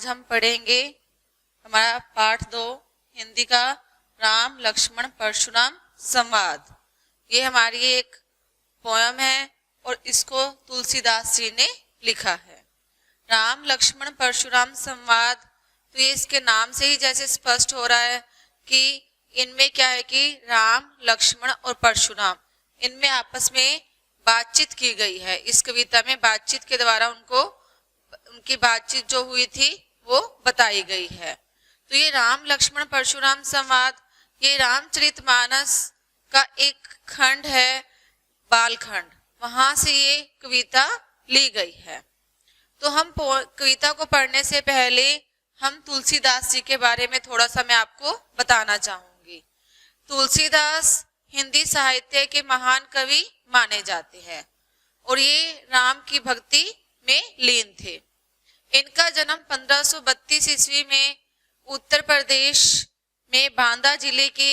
हम पढ़ेंगे हमारा पाठ 2 हिंदी का राम लक्ष्मण परशुराम संवाद। ये हमारी एक पोयम है और इसको तुलसीदास जी ने लिखा है। राम लक्ष्मण परशुराम संवाद, तो ये इसके नाम से ही जैसे स्पष्ट हो रहा है कि इनमें क्या है कि राम लक्ष्मण और परशुराम इनमें आपस में बातचीत की गई है। इस कविता में बातचीत के द्वारा उनकी बातचीत जो हुई थी वो बताई गई है। तो ये राम लक्ष्मण परशुराम संवाद ये रामचरितमानस का एक खंड है, बालखंड, वहां से ये कविता ली गई है। तो हम कविता को पढ़ने से पहले हम तुलसीदास जी के बारे में थोड़ा सा मैं आपको बताना चाहूंगी। तुलसीदास हिंदी साहित्य के महान कवि माने जाते हैं और ये राम की भक्ति में लीन थे। इनका जन्म 1532 ईस्वी में उत्तर प्रदेश में बांदा जिले के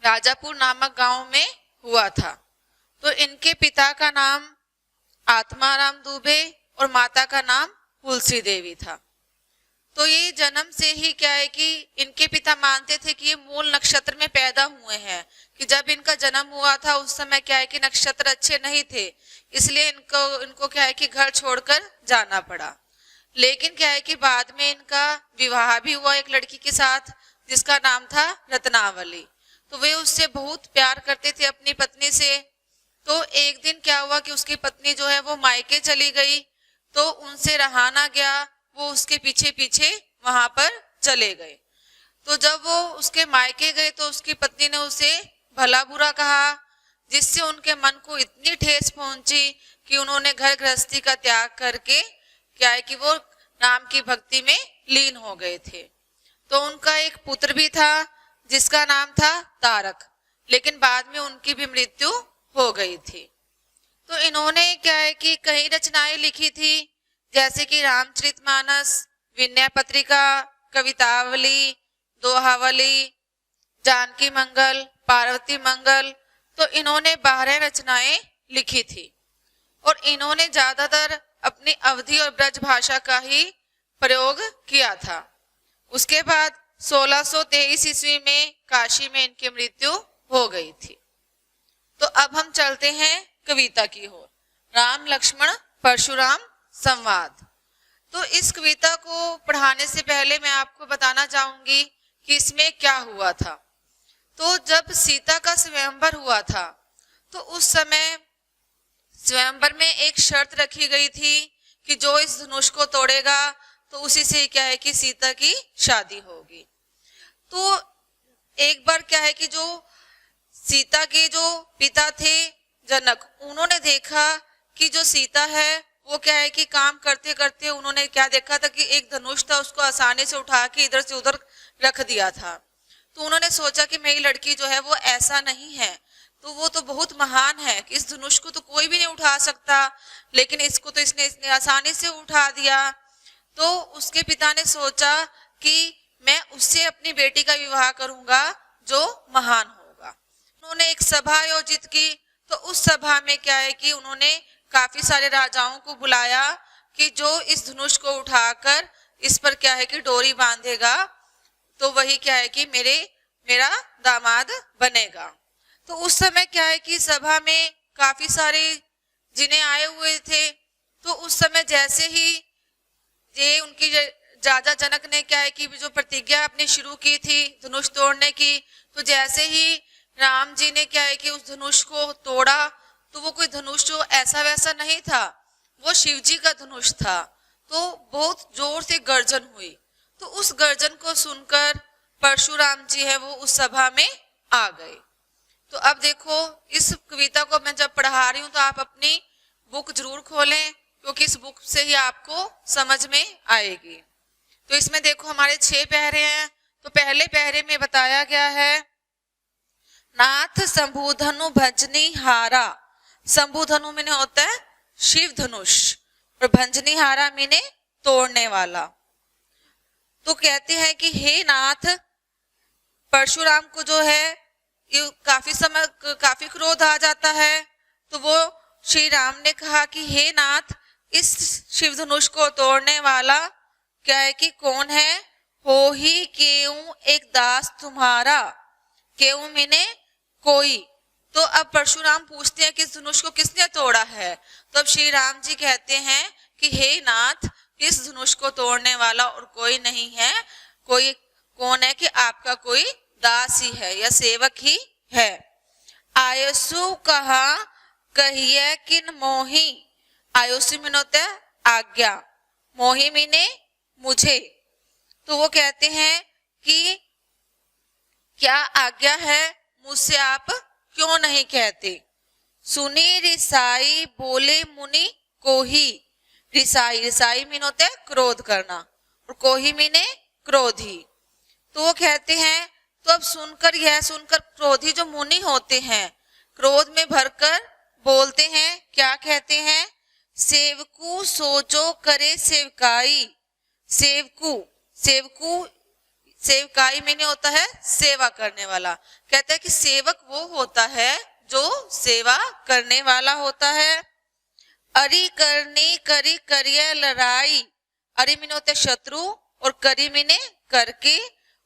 राजापुर नामक गांव में हुआ था। तो इनके पिता का नाम आत्माराम दुबे और माता का नाम तुलसी देवी था। तो ये जन्म से ही क्या है कि इनके पिता मानते थे कि ये मूल नक्षत्र में पैदा हुए हैं, कि जब इनका जन्म हुआ था उस समय क्या है कि नक्षत्र अच्छे नहीं थे, इसलिए इनको क्या है कि घर छोड़कर जाना पड़ा। लेकिन क्या है कि बाद में इनका विवाह भी हुआ एक लड़की के साथ जिसका नाम था रत्नावली। तो वे उससे बहुत प्यार करते थे अपनी पत्नी से। तो एक दिन क्या हुआ कि उसकी पत्नी जो है वो मायके चली गई, तो उनसे रहा ना गया, वो उसके पीछे पीछे वहां पर चले गए। तो जब वो उसके मायके गए तो उसकी पत्नी ने उसे भला बुरा कहा, जिससे उनके मन को इतनी ठेस पहुंची कि उन्होंने घर गृहस्थी का त्याग करके क्या है कि वो राम की भक्ति में लीन हो गए थे। तो उनका एक पुत्र भी था जिसका नाम था तारक, लेकिन बाद में उनकी भी मृत्यु हो गई थी। तो इन्होंने क्या है कि कई रचनाएं लिखी थी, जैसे कि रामचरितमानस, विनय पत्रिका, कवितावली, दोहावली, जानकी मंगल, पार्वती मंगल। तो इन्होंने 12 रचनाएं लिखी थी और इन्होंने ज्यादातर अपनी अवधी और ब्रज भाषा का ही प्रयोग किया था। उसके बाद 1623 ईस्वी में काशी में इनकी मृत्यु हो गई थी। तो अब हम चलते हैं कविता की ओर, राम लक्ष्मण परशुराम संवाद। तो इस कविता को पढ़ाने से पहले मैं आपको बताना चाहूंगी कि इसमें क्या हुआ था। तो जब सीता का स्वयंवर हुआ था तो उस समय स्वयंवर में एक शर्त रखी गई थी कि जो इस धनुष को तोड़ेगा तो उसी से क्या है कि सीता की शादी होगी। तो एक बार क्या है कि जो सीता के जो पिता थे जनक, उन्होंने देखा कि जो सीता है वो क्या है कि काम करते करते उन्होंने क्या देखा था कि एक धनुष था, उसको आसानी से उठा के इधर से उधर रख दिया था। तो उन्होंने सोचा कि मेरी लड़की जो है वो ऐसा नहीं है, तो वो तो बहुत महान है कि इस धनुष को तो कोई भी नहीं उठा सकता, लेकिन इसको तो इसने आसानी से उठा दिया। तो उसके पिता ने सोचा कि मैं उससे अपनी बेटी का विवाह करूंगा जो महान होगा। उन्होंने एक सभा आयोजित की। तो उस सभा में क्या है कि उन्होंने काफी सारे राजाओं को बुलाया कि जो इस धनुष को उठाकर इस पर क्या है कि डोरी बांधेगा तो वही क्या है कि मेरा दामाद बनेगा। तो उस समय क्या है कि सभा में काफी सारे जिन्हें आए हुए थे। तो उस समय जैसे ही ये उनकी राजा जनक ने क्या है कि जो प्रतिज्ञा अपनी शुरू की थी धनुष तोड़ने की, तो जैसे ही राम जी ने क्या है कि उस धनुष को तोड़ा तो वो कोई धनुष जो ऐसा वैसा नहीं था, वो शिव जी का धनुष था। तो बहुत जोर से गर्जन हुई। तो उस गर्जन को सुनकर परशुराम जी है वो उस सभा में आ गए। तो अब देखो इस कविता को मैं जब पढ़ा रही हूँ तो आप अपनी बुक जरूर खोलें, क्योंकि इस बुक से ही आपको समझ में आएगी। तो इसमें देखो हमारे 6 पहरे हैं। तो पहले पहरे में बताया गया है, नाथ शंभुधनु भंजनी हारा। शंभुधनु में होता है शिव धनुष और भंजनी हारा मीने तोड़ने वाला। तो कहते हैं कि हे नाथ, परशुराम को जो है ये काफी क्रोध आ जाता है। तो वो श्री राम ने कहा कि हे नाथ, इस शिव धनुष को तोड़ने वाला क्या है कि कौन है, हो ही केऊ एक दास तुम्हारा, केऊ मीने कोई। तो अब परशुराम पूछते हैं कि इस धनुष को किसने तोड़ा है। तो अब श्री राम जी कहते हैं कि हे नाथ, इस धनुष को तोड़ने वाला और कोई नहीं है, कोई कौन है कि आपका कोई दास ही है या सेवक ही है। आयुषु कहा कहिए किन मोही, आयुषु मीन होता है आज्ञा, मोही मीने मुझे। तो वो कहते हैं कि क्या आज्ञा है, मुझसे आप क्यों नहीं कहते। सुनी रिसाई बोले मुनि को ही, रिसाई, रिसाई मीन होता है क्रोध करना और कोही मीने क्रोधी। तो वो कहते हैं, तो अब सुनकर, यह सुनकर क्रोधी जो मुनि होते हैं क्रोध में भरकर बोलते हैं, क्या कहते हैं, सेवकू सोचो करे सेवकाई, सेवकू, सेवकू, सेवकाई में नहीं होता है सेवा करने वाला। कहता है कि सेवक वो होता है जो सेवा करने वाला होता है। अरि करनी करी करिए लड़ाई, अरि मीने होता है शत्रु और करी मीने करके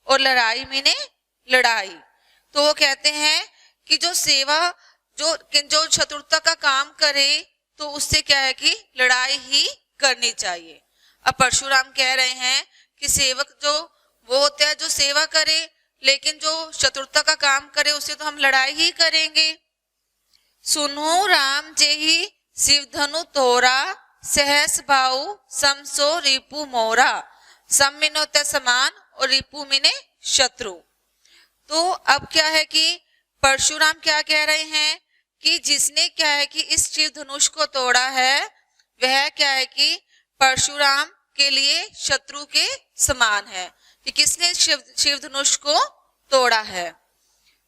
और लड़ाई मीने लड़ाई। तो वो कहते हैं कि जो सेवा, जो शत्रुता का काम करे तो उससे क्या है कि लड़ाई ही करनी चाहिए। अब परशुराम कह रहे हैं कि सेवक जो वो होता है जो सेवा करे, लेकिन जो शत्रुता का काम करे उससे तो हम लड़ाई ही करेंगे। सुनो राम जेहि शिव धनु तोरा, सहस भाऊ समसो रिपु मोरा, सम मीने होता है समान और रिपु मीने शत्रु। तो अब क्या है कि परशुराम क्या कह रहे हैं कि जिसने क्या है कि इस शिव धनुष को तोड़ा है वह क्या है कि परशुराम के लिए शत्रु के समान है, कि किसने शिव धनुष को तोड़ा है।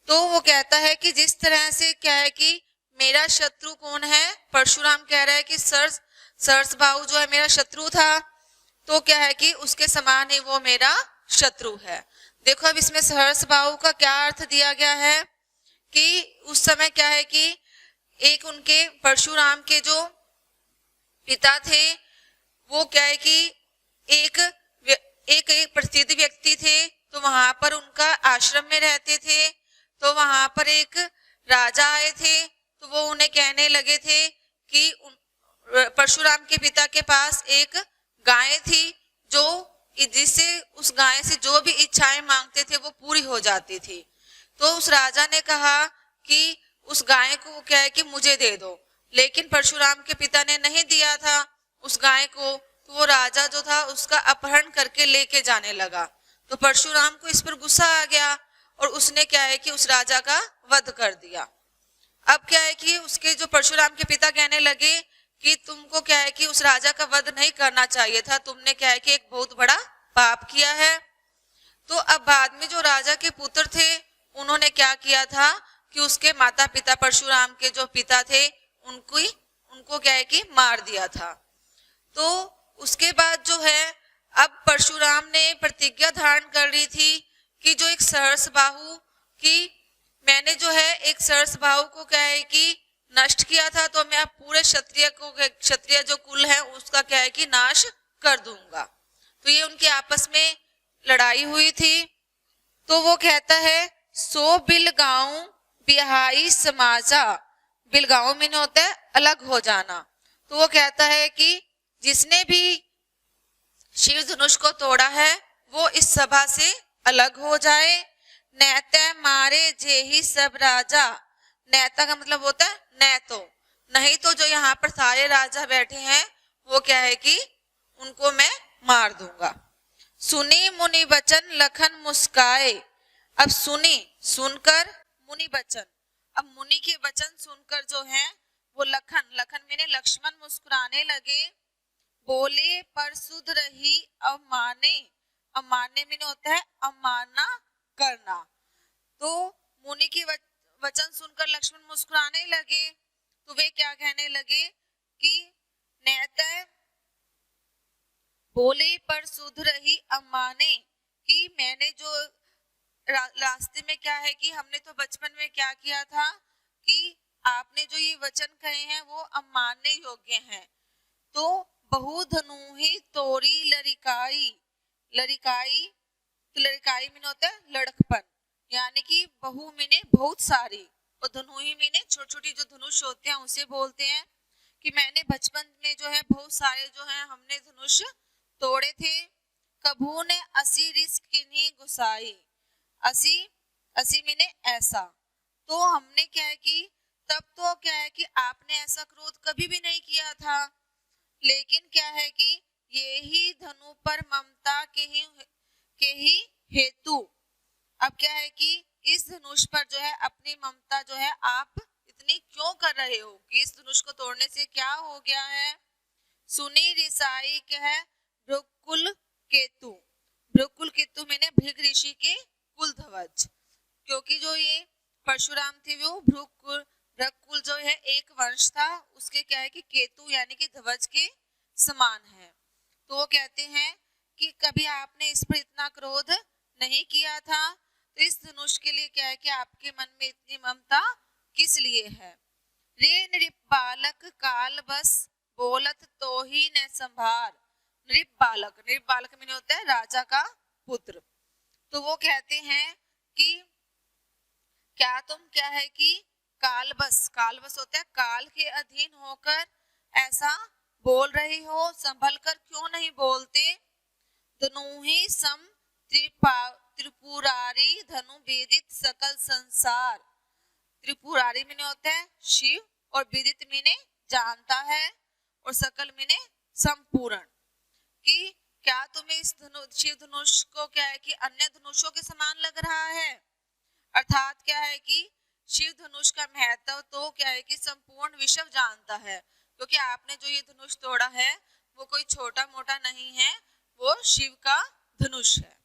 तो वो कहता है कि जिस तरह से क्या है कि मेरा शत्रु कौन है, परशुराम कह रहा है कि सरस भाऊ जो है मेरा शत्रु था, तो क्या है कि उसके समान ही वो मेरा शत्रु है। देखो अब इसमें सहर्ष भाव का क्या अर्थ दिया गया है कि उस समय क्या है कि एक उनके परशुराम के जो पिता थे वो क्या है कि एक प्रसिद्ध व्यक्ति थे, तो वहां पर उनका आश्रम में रहते थे। तो वहां पर एक राजा आए थे, तो वो उन्हें कहने लगे थे कि परशुराम के पिता के पास एक गाय थी जो जिससे उस गाय से जो भी इच्छाएं मांगते थे वो पूरी हो जाती थी। तो उस राजा ने कहा कि उस गाय को क्या है कि मुझे दे दो, लेकिन परशुराम के पिता ने नहीं दिया था उस गाय को। तो वो राजा जो था उसका अपहरण करके लेके जाने लगा। तो परशुराम को इस पर गुस्सा आ गया और उसने क्या है कि उस राजा का वध कर दिया। अब क्या है कि उसके जो परशुराम के पिता कहने लगे कि तुमको क्या है कि उस राजा का वध नहीं करना चाहिए था, तुमने क्या है कि एक बहुत बड़ा पाप किया है। तो अब बाद में जो राजा के पुत्र थे उन्होंने क्या किया था कि उसके माता पिता परशुराम के जो पिता थे उनको क्या है कि मार दिया था। तो उसके बाद जो है अब परशुराम ने प्रतिज्ञा धारण कर ली थी कि जो एक सहर्ष बाहु की मैंने जो है एक सहर्ष बाहु को क्या है कि नष्ट किया था, तो मैं अब पूरे क्षत्रिय जो कुल है उसका क्या है कि नाश कर दूंगा। तो ये उनके आपस में लड़ाई हुई थी। तो वो कहता है सो बिलगांव बिहाई समाजा, बिलगांव में होता है अलग हो जाना। तो वो कहता है कि जिसने भी शिव धनुष को तोड़ा है वो इस सभा से अलग हो जाए। नैते मारे जे ही सब राजा, नैता का मतलब होता है नैतो, नहीं तो जो यहाँ पर सारे राजा बैठे हैं वो क्या है कि उनको मैं मार दूंगा। सुनी मुनि बचन लखन मुस्काए, अब सुनी सुनकर मुनि बचन, अब मुनि के वचन सुनकर जो है वो लखन मैंने लक्ष्मण मुस्कुराने लगे। बोले पर सुध रही अवमाने, अवमाने में होता है अवमानना करना। तो मुनि के वचन सुनकर लक्ष्मण मुस्कुराने लगे। तो वे क्या कहने लगे कि नैतः बोले पर सुध रही अवमाने, कि मैंने जो रास्ते में क्या है कि हमने तो बचपन में क्या किया था कि आपने जो ये वचन कहे हैं वो अवमानने योग्य हैं। तो बहु धनु ही तोरी लरिकाई। लरिकाई, तो लरिकाई मीने होता है लड़कपन, यानी कि बहु मीने बहुत सारी, और धनुही मीने छोटी छोटी जो धनुष होते हैं उसे बोलते हैं। कि मैंने बचपन में जो है बहुत सारे जो है हमने धनुष तोड़े थे। कभू ने असी रिस्क किन्हीं गुसाई। असी, असी मीने ऐसा, तो हमने क्या है कि तब तो क्या है कि आपने ऐसा क्रोध कभी भी नहीं किया था, लेकिन क्या है कि ये ही धनु पर ममता के ही हेतु, अब क्या है कि इस धनुष पर जो है अपनी ममता जो है आप इतनी क्यों कर रहे हो, कि इस धनुष को तोड़ने से क्या हो गया है। सुनी रिसाई क्या है, भृकुल केतु। भृकुल केतु मैंने भृग ऋषि के कुल ध्वज, क्योंकि जो ये परशुराम थे वो भृकुल जो है एक वंश था, उसके क्या है कि केतु यानी कि ध्वज के समान है। तो वो कहते हैं कि कभी आपने इस पर इतना क्रोध नहीं किया था, तो इस धनुष के लिए क्या है कि आपके मन में इतनी ममता किस लिए है। रे नृप बालक काल बस बोलत तो ही न संभार। नृप बालक, नृप बालक में होता है राजा का पुत्र। तो वो कहते हैं कि क्या तुम क्या है कि कालबस, कालबस होता है काल के अधीन होकर ऐसा बोल रहे हो, संभल कर क्यों नहीं बोलते। धनुहि सम त्रिपुरारी धनु वेदित सकल संसार। त्रिपुरारी मीने होता है शिव, और वेदित मीने जानता है, और सकल मीने संपूर्ण। कि क्या तुम्हें इस शिव धनुष को क्या है कि अन्य धनुषों के समान लग रहा है। अर्थात क्या है कि शिव धनुष का महत्व तो क्या है कि संपूर्ण विश्व जानता है, क्योंकि आपने जो ये धनुष तोड़ा है वो कोई छोटा मोटा नहीं है, वो शिव का धनुष है।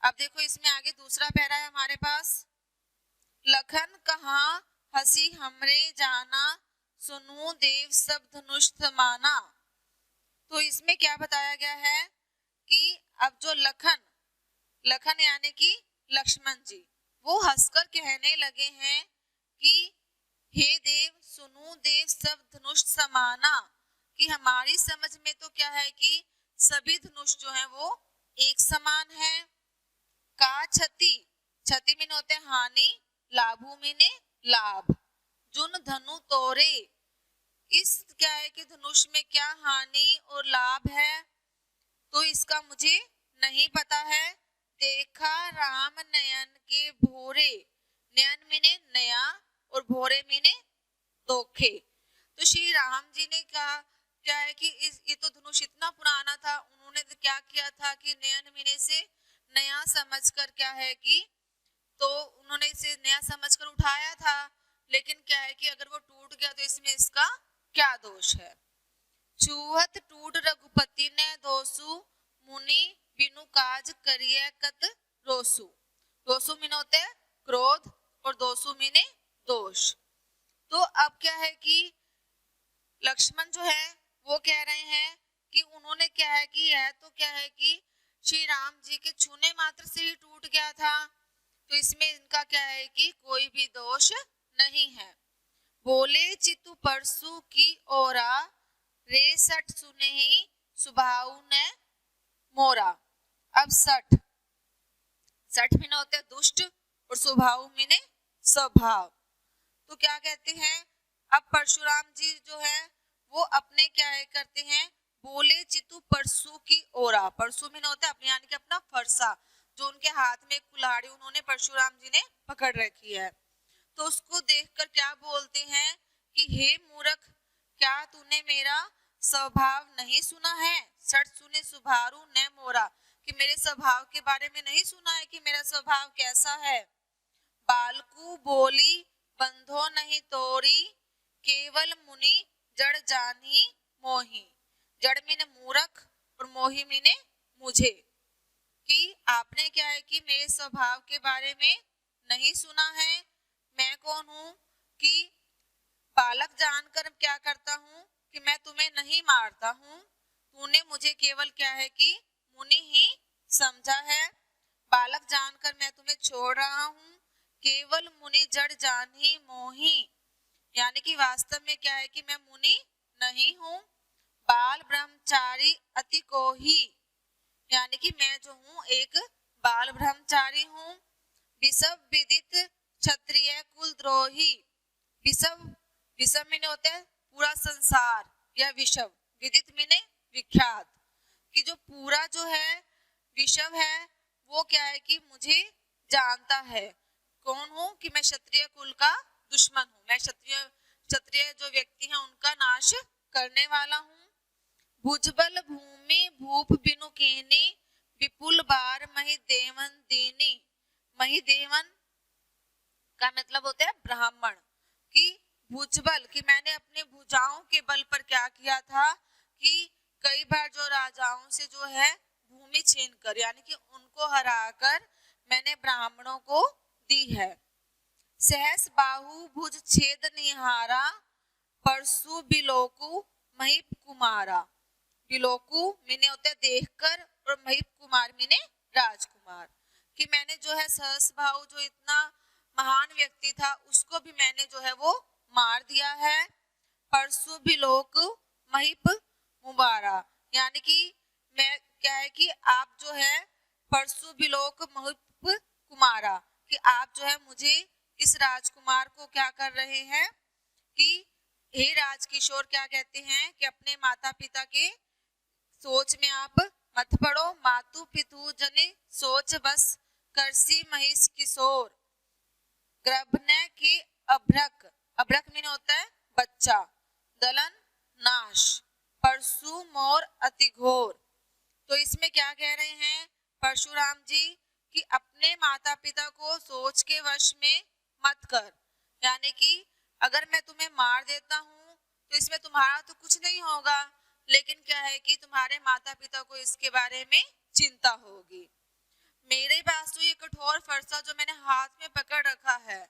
अब देखो इसमें आगे दूसरा पैरा है हमारे पास। लखन कहा हंसी हमरे जाना, सुनु देव सब धनुष माना। तो इसमें क्या बताया गया है कि अब जो लखन, लखन यानी कि लक्ष्मण जी, वो हंसकर कहने लगे हैं कि हे देव सुनु देव सब धनुष समाना, कि हमारी समझ में तो क्या है कि सभी धनुष जो है वो एक समान है। का क्षति, क्षति मीन होते हैं हानि, लाभू मीने लाभ। जुन धनु तोरे, इस क्या है कि धनुष में क्या हानि और लाभ है, तो इसका मुझे नहीं पता है। देखा राम नयन के भोरे, नयन मीने नया और भोरे मीने धोखे। तो श्री राम जी ने कहा क्या है कि ये तो धनुष इतना पुराना था, उन्होंने तो क्या किया था कि नयन मीने से नया समझकर क्या है कि तो उन्होंने इसे नया समझकर उठाया था, लेकिन क्या है कि अगर वो टूट गया तो इसमें इसका क्या दोष है। चूहत टूट रघुपति ने दोसु, मुनि बिनु काज करिए कत रोसु। दोसु मीन होते हैं क्रोध, और दोसु मीने दोष। तो अब क्या है कि लक्ष्मण जो है वो कह रहे हैं कि उन्होंने क्या है कि यह तो क्या है कि श्री राम जी के छूने मात्र से ही टूट गया था, तो इसमें इनका क्या है कि कोई भी दोष नहीं है। बोले चितु परसु की ओरा, रे सठ सुने ही सुभाऊ ने मोरा। अब सठ, सठ मीने होते हैं दुष्ट, और स्वभाव मीने स्वभाव। तो क्या कहते हैं, अब परशुराम जी जो है वो अपने क्या है करते हैं, बोले चितु परसु की ओरा। परसु मीने होता है अपने यानी कि अपना फरसा, जो उनके हाथ में एक कुल्हाड़ी उन्होंने परशुराम जी ने पकड़ रखी है। तो उसको देखकर क्या बोलते हैं कि हे मूर्ख, क्या तूने मेरा स्वभाव नहीं सुना है। सठ सुने सुभारू न मोरा, कि मेरे स्वभाव के बारे में नहीं सुना है कि मेरा स्वभाव कैसा है। बालकू बोली बंधो नहीं तोरी, केवल मुनि जड़ जानी मोही। जड़ मीने मूर्ख और मोही मीने मुझे, कि आपने क्या है कि मेरे स्वभाव के बारे में नहीं सुना है। मैं कौन हूँ कि बालक जानकर क्या करता हूँ कि मैं तुम्हें नहीं मारता हूँ, तूने मुझे केवल क्या है कि मुनि ही समझा है। बालक जानकर मैं तुम्हें छोड़ रहा हूँ, केवल मुनि जड़ जानी मोही, यानी कि वास्तव में क्या है कि मैं मुनि नहीं हूँ। बाल ब्रह्म ब्रह्मचारी अति को ही, यानी कि मैं जो हूँ एक बाल ब्रह्मचारी हूँ। विषव विदित क्षत्रिय कुल द्रोही, विषव विषव में होता है पूरा संसार या विषव, विदित में विख्यात, कि जो पूरा जो है विषव है वो क्या है कि मुझे जानता है। कौन हूँ कि मैं क्षत्रिय कुल का दुश्मन हूँ, मैं क्षत्रिय जो व्यक्ति हैं उनका नाश करने वाला हूँ। भुजबल भूमि भूप बिनु कीनी, विपुल बार मही देवन दीनी। मही देवन का मतलब होता है ब्राह्मण, कि भुजबल कि मैंने अपने भुजाओं के बल पर क्या किया था कि कई बार जो राजाओं से जो है भूमि छीन कर, यानी कि उनको हराकर मैंने ब्राह्मणों को दी है। सहस बाहु भुज छेद निहारा, परसु बिलोकु महिप कुमारा। बिलोकु मैंने होता है देखकर, और महिप कुमार मैंने राजकुमार, कि मैंने जो है सहस बाहु जो इतना महान व्यक्ति था उसको भी मैंने जो है वो मार दिया है। परसु बिलोक महिप मुबारा, यानी कि मैं क्या है कि आप जो है परसु बिलोक महिप कुमारा, कि आप जो है मुझे इस राजकुमार को क्या कर रहे हैं कि हे राजकिशोर क्या कहते हैं कि अपने माता पिता के सोच में आप मत पड़ो। मातु पितु जने सोच बस करसी महिष किशोर, गर्भने के अभ्रक, अभ्रक में होता है बच्चा, दलन नाश, परशु मोर अति घोर। तो इसमें क्या कह रहे हैं परशुराम जी कि अपने माता पिता को सोच के वश में मत कर, यानी कि अगर मैं तुम्हें मार देता हूँ तो इसमें तुम्हारा तो कुछ नहीं होगा, लेकिन क्या है कि तुम्हारे माता पिता को इसके बारे में चिंता होगी। मेरे पास तो ये कठोर फरसा जो मैंने हाथ में पकड़ रखा है,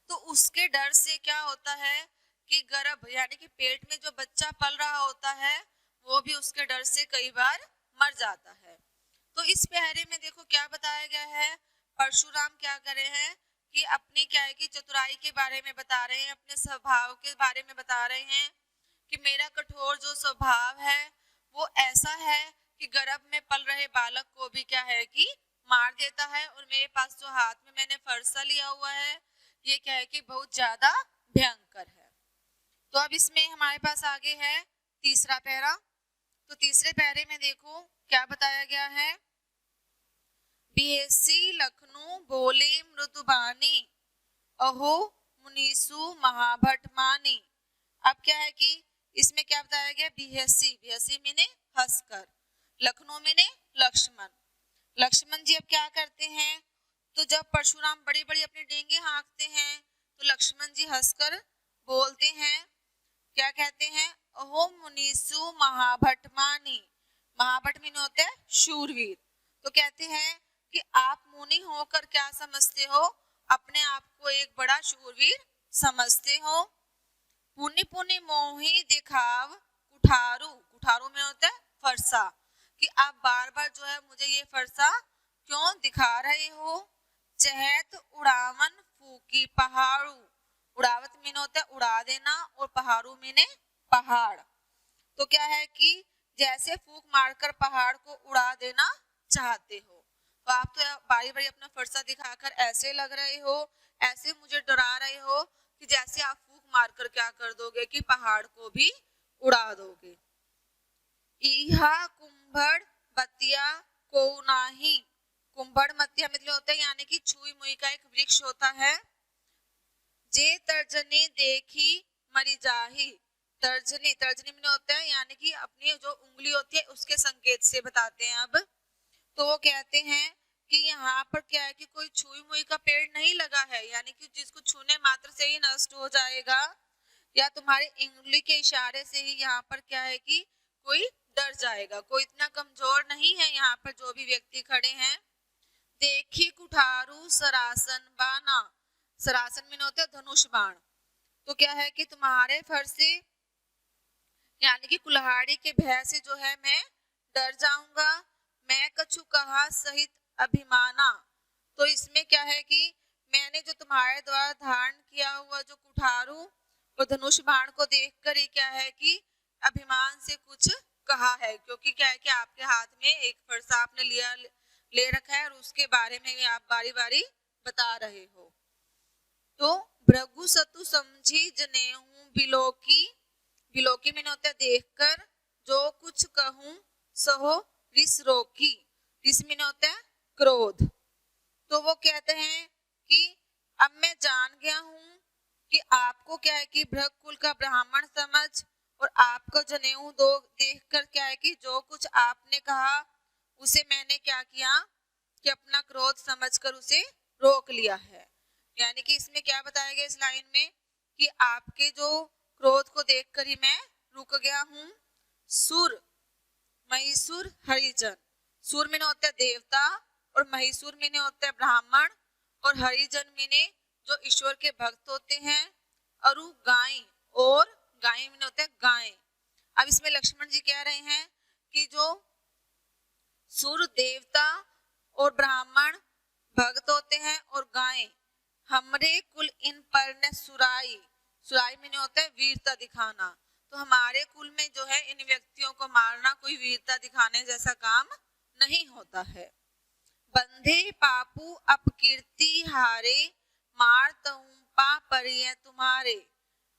तो उसके डर से क्या होता है कि गर्भ यानी कि पेट में जो बच्चा पल रहा होता है वो भी उसके डर से कई बार मर जाता है। तो इस पहरे में देखो क्या बताया गया है, परशुराम क्या कर रहे हैं कि अपनी क्या है कि चतुराई के बारे में बता रहे हैं, अपने स्वभाव के बारे में बता रहे हैं कि मेरा कठोर जो स्वभाव है वो ऐसा है कि गर्भ में पल रहे बालक को भी क्या है कि मार देता है, और मेरे पास जो हाथ में मैंने फरसा लिया हुआ है ये क्या है कि बहुत ज्यादा भयंकर है। तो अब इसमें हमारे पास आगे है तीसरा पैरा। तो तीसरे पैरे में देखो क्या बताया गया है, बिहेसी लखनऊ बोले मृदुबानी, अहो मुनीसु महाभट मानी। अब क्या है कि इसमें क्या बताया गया, बिहेसी, बिहेसी मीने हंसकर, लखनऊ मीने लक्ष्मण। लक्ष्मण जी अब क्या करते हैं, तो जब परशुराम बड़ी बड़ी अपनी डेंगे हाँकते हैं तो लक्ष्मण जी हंसकर बोलते हैं, क्या कहते हैं, अहो मुनीसु महाभट मानी। महाभट मीन होते हैं शूरवीर। तो कहते हैं कि आप मुनि होकर क्या समझते हो, अपने आप को एक बड़ा शूरवीर समझते हो। पुनि पुनि मोही दिखाव कुठारू, कुठारू में होता है फरसा, कि आप बार बार जो है मुझे ये फरसा क्यों दिखा रहे हो। चहत उड़ावन फूकी पहाड़ू, उड़ावत मीन होता है उड़ा देना, और पहाड़ू मीने पहाड़। तो क्या है कि जैसे फूक मारकर पहाड़ को उड़ा देना चाहते हो, तो आप तो बारी बारी अपना फरसा दिखाकर ऐसे लग रहे हो, ऐसे मुझे डरा रहे हो कि जैसे आप फूक मारकर क्या कर दोगे कि पहाड़ को भी उड़ा दोगे। इहा कुंभड़ बतिया को नाही, कुंभड़ मतिया मतलब होता है यानी कि छुई मुई का एक वृक्ष होता है। जे तर्जनी देखी मरी जाही, तर्जनी, तर्जनी में होता है यानी कि अपनी जो उंगली होती है उसके संकेत से बताते हैं। अब तो वो कहते हैं कि यहाँ पर क्या है कि कोई छुई मुई का पेड़ नहीं लगा है, यानी कि जिसको छूने मात्र से ही नष्ट हो जाएगा, या तुम्हारे उंगली के इशारे से ही यहाँ पर क्या है कि कोई डर जाएगा। कोई इतना कमजोर नहीं है यहाँ पर जो भी व्यक्ति खड़े हैं। देखी कुठारू सरासन बाना, सरासन में होता है धनुष बाण। तो क्या है कि तुम्हारे फरसे यानी कि कुल्हाड़ी के भय से जो है मैं डर जाऊंगा। मैं कछु कहा सहित अभिमाना, तो इसमें क्या है कि मैंने जो तुम्हारे द्वारा धारण किया हुआ जो कुठारू और धनुष बाण को देखकर ही क्या है कि अभिमान से कुछ कहा है, क्योंकि क्या है कि आपके हाथ में एक फरसा आपने ले रखा है और उसके बारे में आप बारी बारी बता रहे हो। तो भृगु सतु समझी जनेऊ बिलोकी, बिलोकी मैंने होता है देखकर, जो कुछ कहूं सहो रिस रोकी, रिस मैंने होता है क्रोध। तो वो कहते हैं कि अब मैं जान गया हूं कि आपको क्या है कि भृग कुल का ब्राह्मण समझ और आपको जनेऊ दो देखकर क्या है कि जो कुछ आपने कहा उसे मैंने क्या किया कि अपना क्रोध समझकर उसे रोक लिया है। यानी कि इसमें क्या बताया गया इस लाइन में कि आपके जो क्रोध को देखकर ही मैं रुक गया हूं। सुर महिसुर हरिजन, सुर में होता है देवता और महिसुर में होता है ब्राह्मण और हरिजन में जो ईश्वर के भक्त होते हैं। अरु गाय, और गाय में होता है गाय। अब इसमें लक्ष्मण जी कह रहे हैं कि जो सुर देवता और ब्राह्मण भक्त होते हैं और गाय, हमरे कुल इन पर ने सुराई, सुराई में होता है वीरता दिखाना, तो हमारे कुल में जो है इन व्यक्तियों को मारना कोई वीरता दिखाने जैसा काम नहीं होता है। बंधे पापू अपकीर्ति हारे, मार पा परिय तुम्हारे।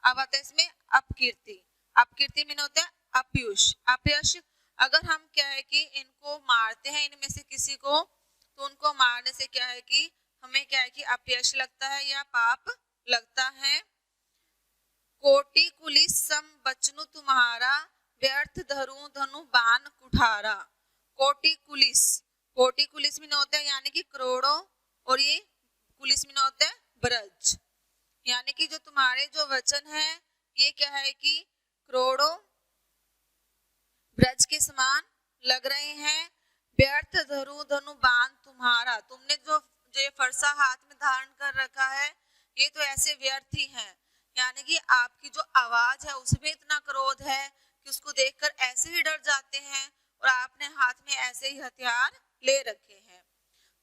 अब आता है इसमें अपकीर्ति, अपकीर्ति में होता है अपयुष, अपयश। अगर हम क्या है कि इनको मारते हैं इनमें से किसी को, तो उनको मारने से क्या है कि हमें क्या है कि अपयश लगता है या पाप लगता है। कोटि कुलिस सम बचनु तुम्हारा, व्यर्थ धरू धनु बाण कुठारा। कोटि कुलिस, कोटि कुलिस में होता है यानी कि करोड़ों, और ये कुलिस में होता है ब्रज, यानी कि जो तुम्हारे जो वचन है ये क्या है कि करोड़ों ब्रज के समान लग रहे हैं। व्यर्थ धरु धनु बाण तुम्हारा, तुमने जो ये फरसा हाथ में धारण कर रखा है ये तो ऐसे व्यर्थ ही है, यानी कि आपकी जो आवाज है उसमें इतना क्रोध है कि उसको देखकर ऐसे ही डर जाते हैं और आपने हाथ में ऐसे ही हथियार ले रखे हैं।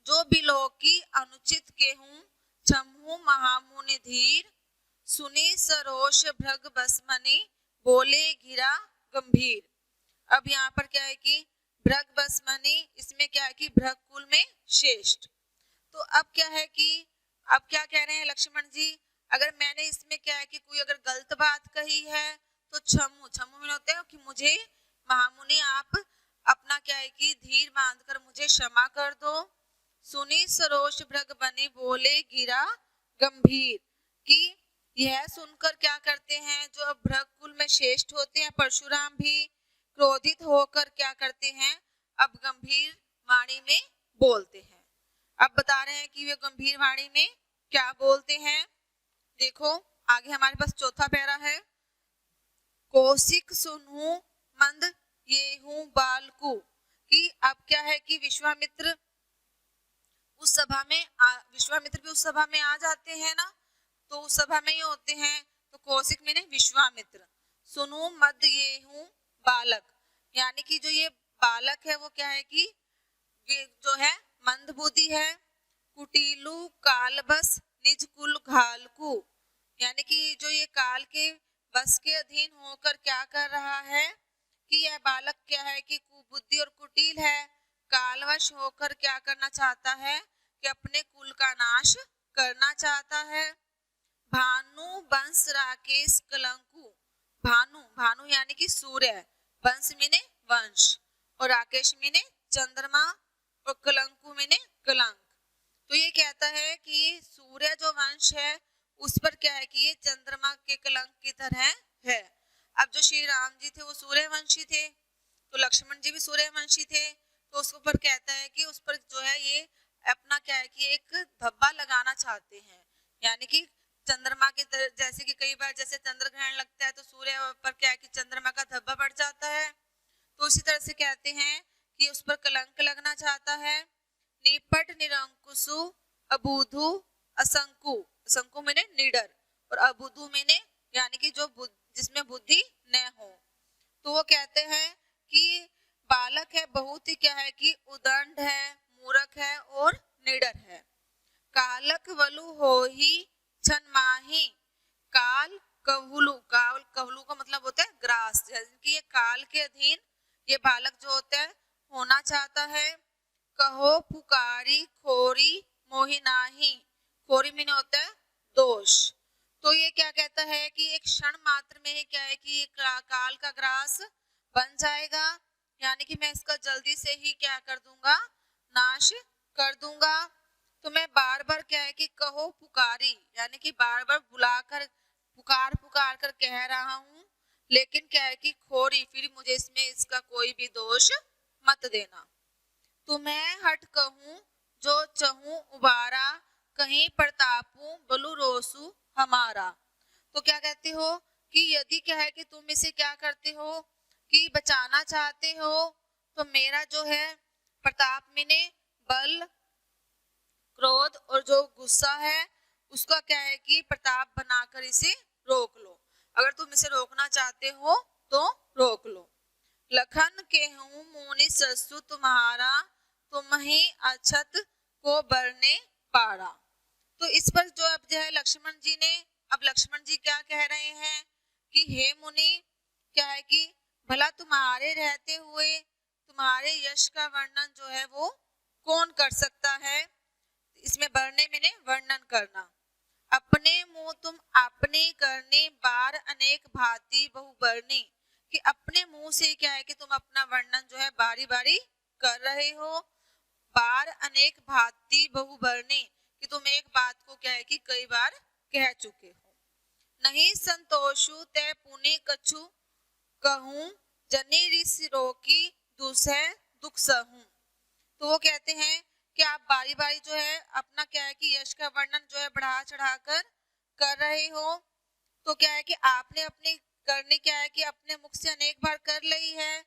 जो बिलोकी अनुचित के हूँ छमहु महामुनि धीर, सुनी सरोष भृग बसमनी, बोले घिरा गंभीर। अब यहाँ पर क्या है कि भृग बसमनी, इसमें क्या है कि भृग कुल में श्रेष्ठ। तो अब क्या है कि अब क्या कह रहे हैं लक्ष्मण जी, अगर मैंने इसमें क्या है कि कोई अगर गलत बात कही है तो छमु, छमु में होता है कि मुझे महामुनि आप अपना क्या है कि धीर बांधकर मुझे क्षमा कर दो। सुनी सरोष भृग बनी, बोले गिरा गंभीर, कि यह सुनकर क्या करते हैं जो भृग कुल में श्रेष्ठ होते हैं परशुराम भी क्रोधित होकर क्या करते हैं, अब गंभीर वाणी में बोलते हैं। अब बता रहे हैं कि वे गंभीर वाणी में क्या बोलते हैं। देखो आगे हमारे पास चौथा पैरा है। कौशिक सुनहु मंद ये हूं बालकू, कि अब क्या है कि विश्वामित्र उस सभा में विश्वामित्र भी उस सभा में आ जाते हैं ना, तो उस सभा में ही होते हैं। तो कौशिक में विश्वामित्र, सुनु मद ये हूं बालक, यानी कि जो ये बालक है वो क्या है कि जो है मंदबुद्धि है। कुटिलु काल बस निज कुल घालकू, यानी कि जो ये काल के बस के अधीन होकर क्या कर रहा है कि यह बालक क्या है कि कुबुद्धि और कुटिल है, कालवश होकर क्या करना चाहता है कि अपने कुल का नाश करना चाहता है। भानु वंश राकेश कलंकु, भानु, भानु यानी कि सूर्य, वंश मीने वंश और राकेश मीने चंद्रमा और कलंकु मीने कलंक। तो ये कहता है कि ये सूर्य जो वंश है उस पर क्या है कि ये चंद्रमा के कलंक की तरह है। अब जो श्री राम जी थे वो सूर्यवंशी थे, तो लक्ष्मण जी भी सूर्यवंशी थे, तो उसके ऊपर कहता है कि उस पर जो है ये अपना क्या है कि एक धब्बा लगाना चाहते हैं, यानी कि चंद्रमा के जैसे कि कई बार जैसे चंद्र ग्रहण लगता है तो सूर्य पर क्या है कि चंद्रमा का धब्बा पड़ जाता है, तो उसी तरह से कहते हैं कि उस पर कलंक लगना चाहता है। निपट निरंकुशु अबुधु असंकु, असंकु मैंने निडर और अबुधु मैंने यानी कि जो जिसमें बुद्धि न हो। तो वो कहते हैं कि बालक है बहुत ही क्या है कि उदंड है, मूर्ख है और निडर है। कालक वलु हो ही छन माही, काल कहुलु, काल कहुलु का मतलब होता है ग्रास, कि ये काल के अधीन ये बालक जो होता है होना चाहता है। कहो पुकारी खोरी मोहि नाही, खोरी मीन होता है दोष। तो ये क्या कहता है कि एक क्षण मात्र में ही क्या है कि ये काल का ग्रास बन जाएगा, यानी कि मैं इसका जल्दी से ही क्या कर दूंगा, नाश कर दूंगा। तो मैं बार बार क्या है कि कहो पुकारी, यानी कि बार बार बुलाकर पुकार पुकार कर कह रहा हूँ, लेकिन क्या है कि खोरी, फिर मुझे इसमें इसका कोई भी दोष मत देना। तुम्हें हट कहूँ जो चहूँ उबारा, कहीं प्रतापू बलु रोसु हमारा। तो क्या कहते हो कि यदि क्या है कि तुम इसे क्या करते हो कि बचाना चाहते हो, तो मेरा जो है प्रताप मैंने बल, क्रोध और जो गुस्सा है उसका क्या है कि प्रताप बनाकर इसे रोक लो। अगर तुम इसे रोकना चाहते हो तो रोक लो। लखन के हूँ मुनि ससु तुम्हारा, तुम ही अछत को बरने पारा। तो इस पर जो अब जो है लक्ष्मण जी ने, अब लक्ष्मण जी क्या कह रहे हैं कि हे मुनि, क्या है कि भला तुम्हारे रहते हुए तुम्हारे यश का वर्णन जो है वो कौन कर सकता है। इसमें बरने मैंने वर्णन करना। अपने मुंह तुम आपने करने बार अनेक भांति बहुबरनी, कि अपने मुंह से क्या है कि तुम अपना वर्णन जो है बारी बारी कर रहे हो। बार अनेक भांति बहुबरनी, कि तुम एक बात को क्या है कि कई बार कह चुके हो। नहीं संतोषु ते पुनि कछु कहूं, जनी रिस रोकी दूसरे दुख सहूं। तो वो कहते हैं कि आप बारी बारी जो है अपना क्या है कि यश का वर्णन जो है बढ़ा चढ़ाकर कर रहे हो। तो क्या है कि आपने अपनी करनी क्या है कि अपने मुख से अनेक बार कर ली है,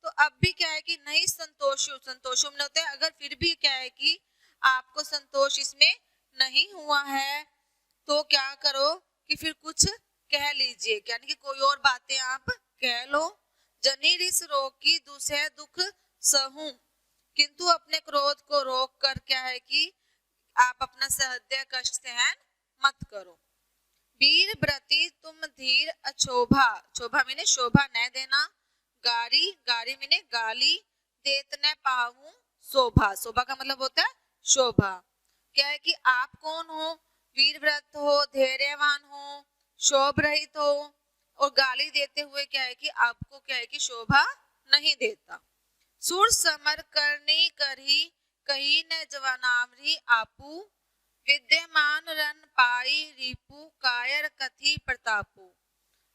तो अब भी क्या है कि नहीं संतोष, संतोष में होता है अगर फिर भी क्या है कि आपको संतोष इसमें नहीं हुआ है, तो क्या करो कि फिर कुछ कह लीजिए, यानी कि कोई और बातें आप कह लो। जनी रिस रोकी दूसरे दुख सहूं, किंतु अपने क्रोध को रोक कर क्या है कि आप अपना सहृदय कष्ट सहन मत करो। वीर व्रती तुम धीर अछोभा, शोभा मैंने शोभा न देना, गारी, गारी मैंने गाली, देत न पाऊं शोभा, शोभा का मतलब होता है शोभा। क्या है कि आप कौन हो, वीर व्रत हो, धैर्यवान हो, शोभ रहित हो, और गाली देते हुए क्या है कि आपको क्या है कि शोभा नहीं देता। सुर समर करनी करही, कही न जवानामरी आपू, विद्यमान रन पाई रिपु, कायर कथी प्रतापु।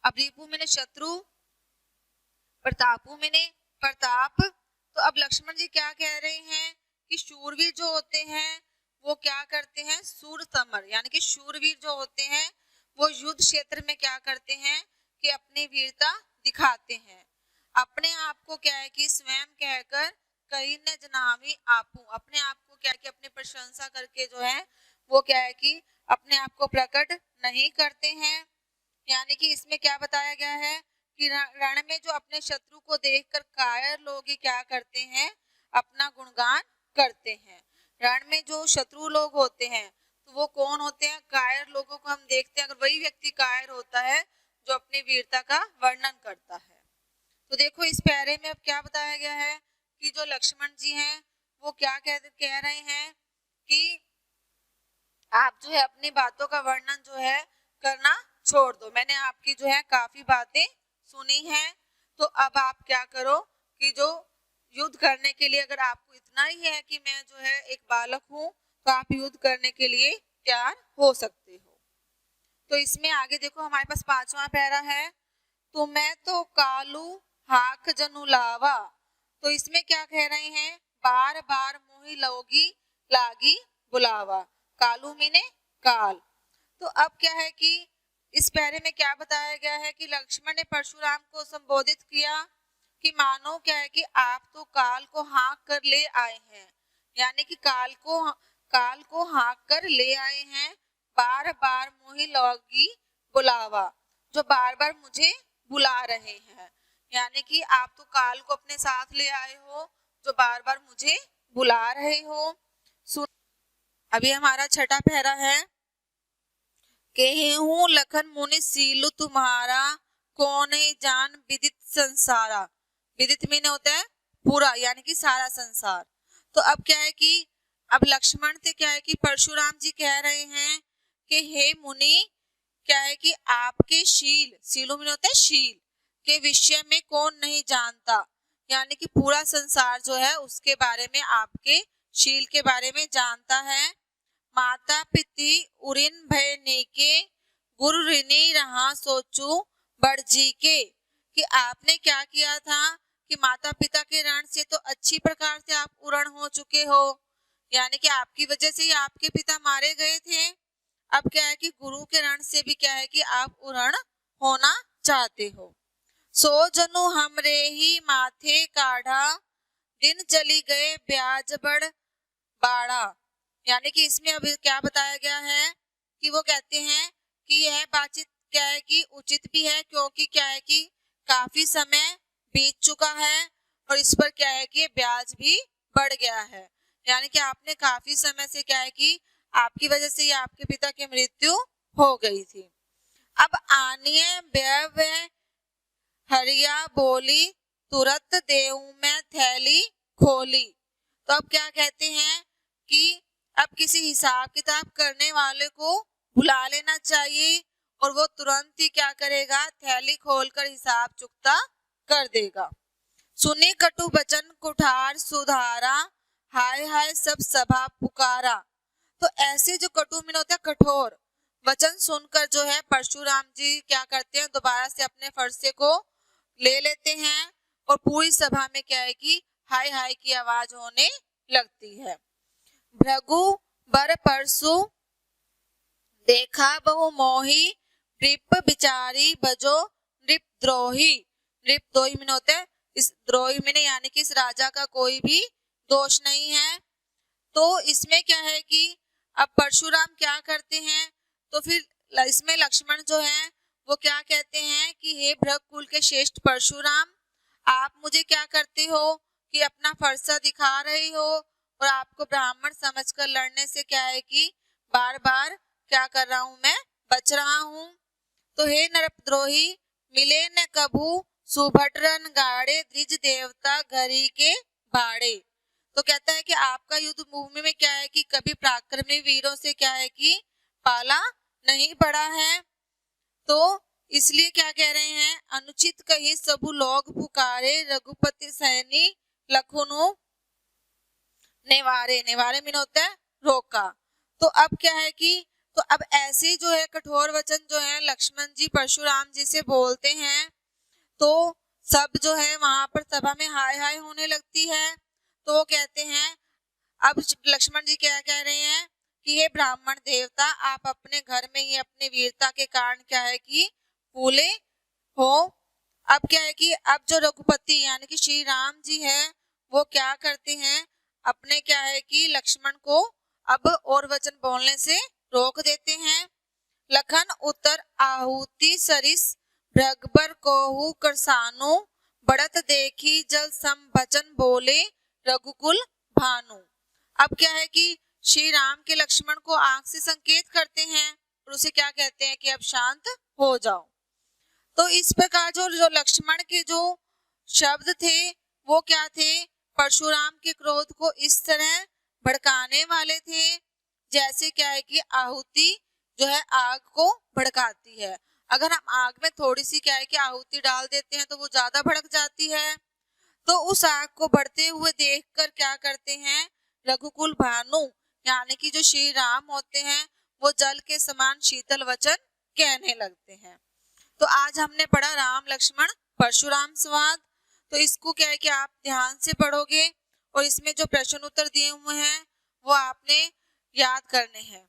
अब रिपु मैंने शत्रु, प्रतापु मैंने प्रताप। तो अब लक्ष्मण जी क्या कह रहे हैं कि शूरवीर जो होते हैं वो क्या करते हैं, सूर समर, यानी कि शूरवीर जो होते हैं वो युद्ध क्षेत्र में क्या करते हैं कि अपनी वीरता दिखाते हैं। अपने आप को क्या है कि स्वयं कहकर कहीं न जनावी आपू, अपने आप को क्या है कि अपनी प्रशंसा करके जो है वो क्या है कि अपने आप को प्रकट नहीं करते हैं। यानी कि इसमें क्या बताया गया है कि रण में जो अपने शत्रु को देखकर कायर लोग ही क्या करते हैं, अपना गुणगान करते हैं। रण में जो शत्रु लोग होते हैं तो वो कौन होते हैं, कायर लोगों को हम देखते हैं। अगर वही व्यक्ति कायर होता है जो अपनी वीरता का वर्णन करता है। तो देखो इस प्यारे में अब क्या बताया गया है कि जो लक्ष्मण जी हैं वो क्या कह रहे हैं कि आप जो है अपनी बातों का वर्णन जो है करना छोड़ दो, मैंने आपकी जो है काफी बातें सुनी हैं, तो अब आप क्या करो कि जो युद्ध करने के लिए अगर आपको इतना ही है कि मैं जो है एक बालक हूँ, तो आप युद्ध करने के लिए तैयार हो सकते हो। तो इसमें आगे देखो हमारे पास 5वां पैरा है, तो मैं तो कालू हाक जनु लावा। तो इसमें क्या कह रहे हैं, बार बार मोही लोगी लागी बुलावा, कालू मीने काल। तो अब क्या है कि इस पैरे में क्या बताया गया है कि लक्ष्मण ने परशुराम को संबोधित किया कि मानो क्या है कि आप तो काल को हाँक कर ले आए हैं, यानी कि काल को हाँक कर ले आए हैं। बार बार मोही लोगी बुलावा, जो बार बार मुझे बुला रहे हैं, यानी कि आप तो काल को अपने साथ ले आए हो जो बार बार मुझे बुला रहे हो। सुन, अभी हमारा छठा पहरा है, केहूं लखन मुनि सीलु तुम्हारा, कौन है जान विदित संसारा। विदित मीन होता है पूरा, यानी कि सारा संसार। तो अब क्या है कि अब लक्ष्मण से क्या है कि परशुराम जी कह रहे हैं कि हे मुनि, क्या है कि आपके शील, शीलो में होता है शील के विषय में कौन नहीं जानता, यानी कि पूरा संसार जो है उसके बारे में, आपके शील के बारे में जानता है। माता पिति उरिन भय नेके, गुरु ऋणी रहा सोचू बड़ जी के, कि आपने क्या किया था कि माता पिता के ऋण से तो अच्छी प्रकार से आप उरण हो चुके हो, यानी कि आपकी वजह से ही आपके पिता मारे गए थे। अब क्या है कि गुरु के ऋण से भी क्या है कि आप उरण होना चाहते हो। सो जनु हमरे ही माथे काढ़ा, दिन चली गए ब्याज बड़ बाड़ा, यानी कि इसमें अभी क्या बताया गया है कि वो कहते हैं कि यह बातचीत क्या है कि उचित भी है, क्योंकि क्या है कि काफी समय बीत चुका है और इस पर क्या है कि ब्याज भी बढ़ गया है, यानी कि आपने काफी समय से क्या है कि आपकी वजह से ही आपके पिता की मृत्यु हो गई थी। अब आनिए व्यय हरिया बोली, तुरंत देऊ में थैली खोली। तो अब क्या कहते हैं कि अब किसी हिसाब किताब करने वाले को बुला लेना चाहिए और वो तुरंत ही क्या करेगा, थैली खोलकर हिसाब चुकता कर देगा। सुनी कटु वचन कुठार सुधारा, हाय हाय सब सभा पुकारा। तो ऐसे जो कटु मीन होता है कठोर वचन सुनकर जो है परशुराम जी क्या करते हैं, दोबारा से अपने फरसे को ले लेते हैं और पूरी सभा में क्या है कि हाय हाय की आवाज होने लगती है। भृगु बर परसु देखा बहु मोही, नृप बिचारी बजो नृपद्रोही। नृपद्रोही में होता है इस द्रोही में, यानी कि इस राजा का कोई भी दोष नहीं है। तो इसमें क्या है कि अब परशुराम क्या करते हैं, तो फिर इसमें लक्ष्मण जो है वो क्या कहते हैं कि हे भृगकुल के श्रेष्ठ परशुराम, आप मुझे क्या करते हो कि अपना फरसा दिखा रहे हो और आपको ब्राह्मण समझकर लड़ने से क्या है कि बार बार क्या कर रहा हूं, मैं बच रहा हूं। तो हे नरपद्रोही, मिले न कभू सुभट रन गाड़े, द्विज देवता घरी के बाड़े। तो कहता है कि आपका युद्ध भूमि में क्या है कि कभी पराक्रमी वीरों से क्या है कि पाला नहीं पड़ा है। तो इसलिए क्या कह रहे हैं, अनुचित कही सबु लोग पुकारे, रघुपति सैनी लखुनु नेवारे। नेवारे मीन होता है रोका। तो अब क्या है कि तो अब ऐसे जो है कठोर वचन जो है लक्ष्मण जी परशुराम जी से बोलते हैं, तो सब जो है वहां पर सभा में हाय हाय होने लगती है। तो वो कहते हैं, अब लक्ष्मण जी क्या कह रहे हैं कि ये ब्राह्मण देवता, आप अपने घर में ही अपने वीरता के कारण क्या है कि फूले हो। अब क्या है कि अब जो रघुपति यानी कि श्री राम जी है वो क्या करते हैं, अपने क्या है कि लक्ष्मण को अब और वचन बोलने से रोक देते हैं। लखन उतर आहुति सरिस, भृगबर कोहु करसानु, बढ़त देखी जल सम भजन बोले, रघुकुल भानु। अब क्या है कि श्री राम के लक्ष्मण को आंख से संकेत करते हैं और उसे क्या कहते हैं कि अब शांत हो जाओ। तो इस प्रकार जो लक्ष्मण के जो शब्द थे वो क्या थे, परशुराम के क्रोध को इस तरह भड़काने वाले थे जैसे क्या है कि आहुति जो है आग को भड़काती है। अगर हम आग में थोड़ी सी क्या है कि आहुति डाल देते हैं तो वो ज्यादा भड़क जाती है। तो उस आग को बढ़ते हुए देखकर क्या करते हैं, रघुकुल भानु यानी कि जो श्री राम होते हैं वो जल के समान शीतल वचन कहने लगते हैं। तो आज हमने पढ़ा राम लक्ष्मण परशुराम संवाद। तो इसको क्या है कि आप ध्यान से पढ़ोगे और इसमें जो प्रश्न उत्तर दिए हुए हैं वो आपने याद करने हैं।